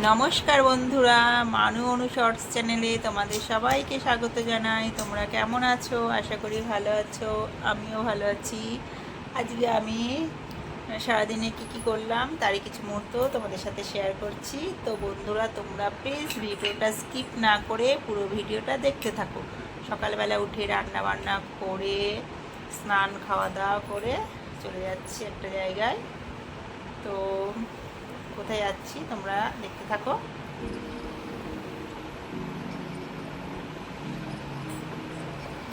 নমস্কার বন্ধুরা, মানু অনু শর্টস চ্যানেলে তোমাদের সবাইকে স্বাগত জানাই। তোমরা কেমন আছো? আশা করি ভালো আছো। আমিও ভালো আছি। আজকে আমি সারাদিনে কি করলাম তারই কিছু মুহূর্ত তোমাদের সাথে শেয়ার করছি। তো বন্ধুরা, তোমরা প্লিজ ভিডিওটা স্কিপ না করে পুরো ভিডিওটা দেখতে থাকো। সকালবেলা উঠে রান্না বান্না করে স্নান খাওয়া দাওয়া করে চলে যাচ্ছি একটা জায়গায়। তো কোথায় যাচ্ছি তোমরা দেখতে থাকো।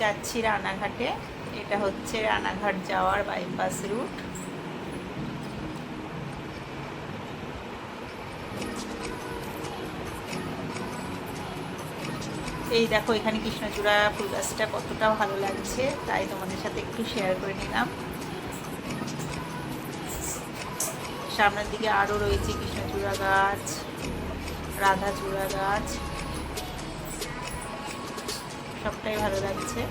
যাচ্ছি রানাঘাটে। এটা হচ্ছে রানাঘাট যাওয়ার বাইপাস রুট। এই দেখো, এখানে কৃষ্ণচূড়া ফুল গাছটা কতটা ভালো লাগছে, তাই তোমাদের সাথে একটু শেয়ার করে নিলাম। সামনের দিকে আরও রয়েছে কৃষ্ণচূড়া গাছ, রাধাচূড়া গাছ, সবটাই ভালো লাগছে।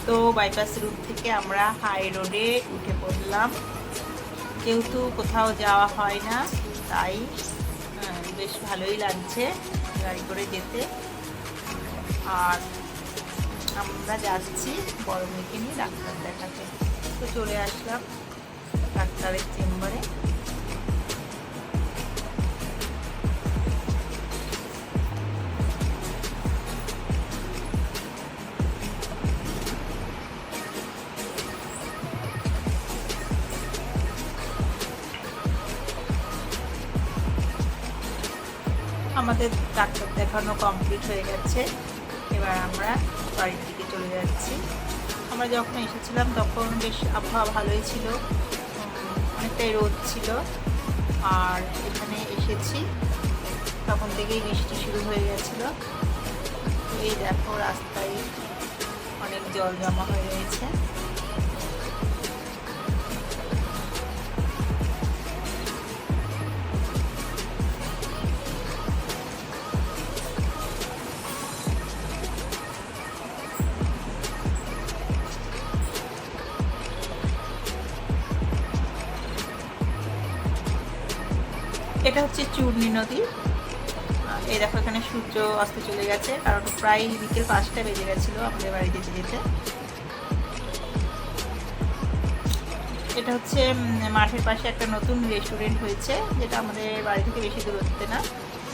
তো বাইপাস রুট থেকে আমরা হাই রোডে উঠে পড়লাম। যেহেতু কোথাও যাওয়া হয় না, তাই বেশ ভালোই লাগছে গাড়ি করে যেতে। আর আমরা যাচ্ছি বড় মেয়েকে নিয়ে ডাক্তার দেখাতে। তো চলে আসলাম ডাক্তারের চেম্বারে। আমাদের ডাক্তার দেখানো কমপ্লিট হয়ে গেছে। এবার আমরা বাড়ির দিকে চলে যাচ্ছি। আমরা যখন এসেছিলাম তখন বেশ আবহাওয়া ভালোই ছিল, অনেকটাই রোদ ছিল। আর এখানে এসেছি তখন থেকেই বৃষ্টি শুরু হয়ে গেছিল। এই দেখো, রাস্তায় অনেক জল জমা হয়ে রয়েছে। এটা হচ্ছে চূর্ণী নদী। এই দেখো, এখানে সূর্য অস্ত চলে গেছে, কারণ প্রায় বিকেল 5টা বেজে গেছিলো আমাদের বাড়ি যেতে যেতে। এটা হচ্ছে মাঠের পাশে একটা নতুন রেস্টুরেন্ট হয়েছে, যেটা আমাদের বাড়ি থেকে বেশি দূরত্বে না।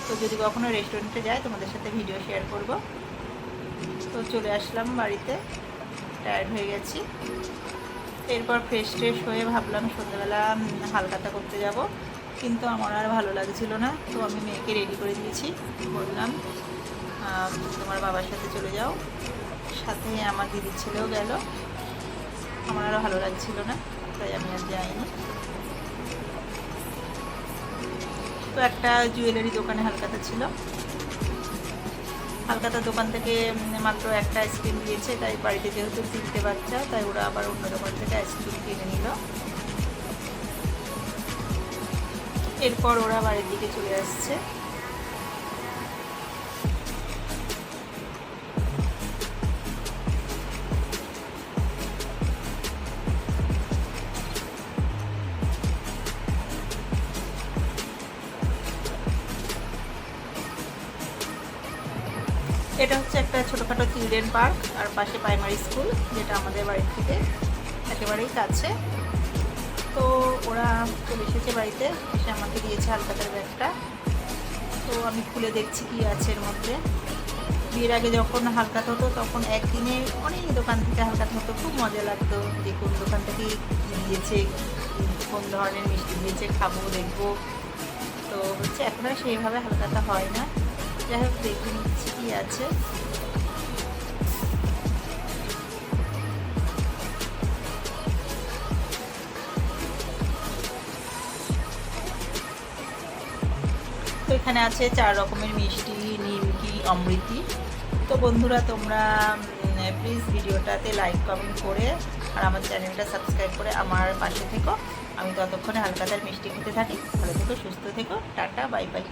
তো যদি কখনো রেস্টুরেন্টে যাই তোমাদের সাথে ভিডিও শেয়ার করব। তো চলে আসলাম বাড়িতে, টায়ার্ড হয়ে গেছি। এরপর ফ্রেশ ট্রেশ হয়ে ভাবলাম সন্ধ্যাবেলা হালখাতা করতে যাব, কিন্তু আমার আর ভালো লাগছিল না। তো আমি মেয়েকে রেডি করে দিয়েছি, বললাম তোমার বাবার সাথে চলে যাও। সাথে আমার দিদির ছেলেও গেল। আমার আরও ভালো লাগছিল না, তাই আমি আর যাইনি। তো একটা জুয়েলারি দোকানে হালখাতা ছিল। হালখাতার দোকান থেকে মাত্র একটা আইসক্রিম দিয়েছে, তাই বাড়িতে যেহেতু 3টে বাচ্চা, তাই ওরা আবার অন্য দোকান থেকে আইসক্রিম কিনে নিল। এরপর ওরা বাড়ির দিকে চলে আসছে। এটা হচ্ছে একটা ছোটোখাটো চিলড্রেন পার্ক, আর পাশে প্রাইমারি স্কুল, যেটা আমাদের বাড়ির থেকে একেবারেই কাছে। তো ওরা চলে এসেছে বাড়িতে, এসে আমাকে দিয়েছে হালখাতার ব্যাগটা। তো আমি খুলে দেখছি কি আছে এর মধ্যে। বিয়ের আগে যখন হালখাতা হতো তখন একদিনে অনেক দোকান থেকে হালখাতা হতো, খুব মজা লাগতো যে কোন দোকান থেকে কী দিয়েছে, কোন ধরনের মিষ্টি দিয়েছে, খাবো দেখবো। তো হচ্ছে এখন আর সেইভাবে হালখাতা হয় না। যাই হোক, দেখে নিচ্ছি কী আছে। তো এখানে আছে 4 রকমের মিষ্টি, নিমকি, অমৃতি। তো বন্ধুরা, তোমরা প্লিজ ভিডিওটাতে লাইক কমেন্ট করে আর আমার চ্যানেলটা সাবস্ক্রাইব করে আমার পাশে থেকো। আমি ততক্ষণে হালখাতার মিষ্টি খেতে থাকি। ভালো থেকো, সুস্থ থেকো, টাটা, বাই বাই।